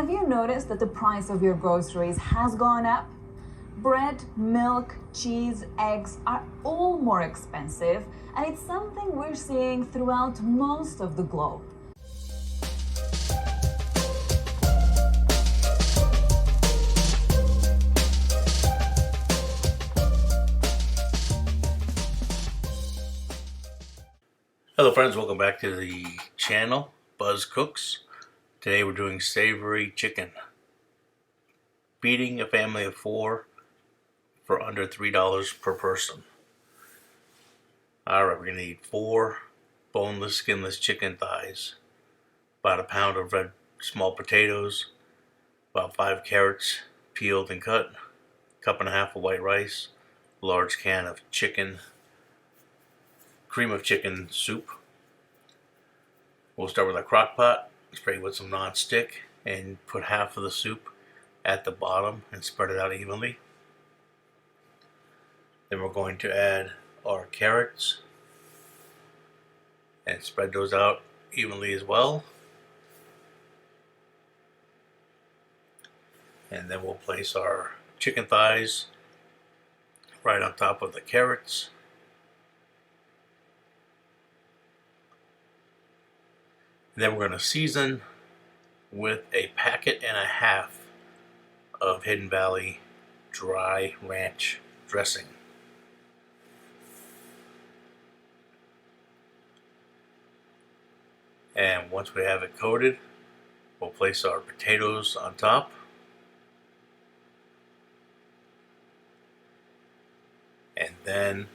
Have you noticed that the price of your groceries has gone up? Bread, milk, cheese, eggs are all more expensive, and it's something we're seeing throughout most of the globe. Hello friends, welcome back to the channel, Buzz Cooks. Today we're doing savory chicken. Feeding a family of 4 for under $3 per person. Alright, we're going to need 4 boneless, skinless chicken thighs, about a pound of red small potatoes, about 5 carrots peeled and cut, cup and a half of white rice, a large can of cream of chicken soup. We'll start with a crock pot, spray with some non-stick, and put half of the soup at the bottom and spread it out evenly. Then we're going to add our carrots and spread those out evenly as well. And then we'll place our chicken thighs right on top of the carrots. Then we're going to season with a packet and a half of Hidden Valley dry ranch dressing. And once we have it coated, we'll place our potatoes on top. And then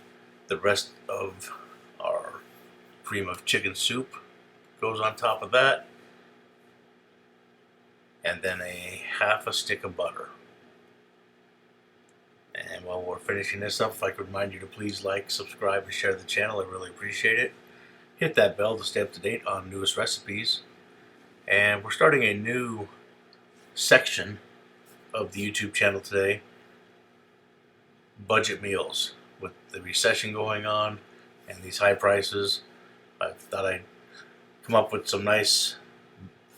the rest of our cream of chicken soup goes on top of that, and then a half a stick of butter. And while we're finishing this up, if I could remind you to please like, subscribe, and share the channel, I really appreciate it. Hit that bell to stay up to date on newest recipes. And we're starting a new section of the YouTube channel today, budget meals. With the recession going on and these high prices, I thought I'd come up with some nice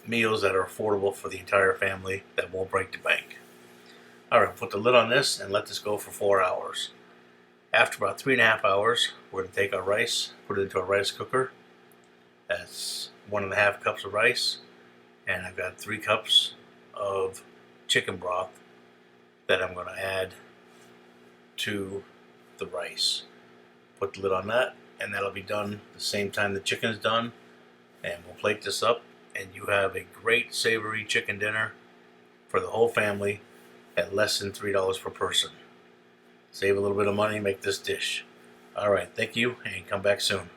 meals that are affordable for the entire family that won't break the bank. Alright, put the lid on this and let this go for 4 hours. After about 3.5 hours, we're going to take our rice, put it into a rice cooker. That's 1.5 cups of rice, and I've got 3 cups of chicken broth that I'm going to add to the rice. Put the lid on that, and that'll be done the same time the chicken is done. And we'll plate this up, and you have a great savory chicken dinner for the whole family at less than $3 per person. Save a little bit of money, make this dish. Alright, thank you, and come back soon.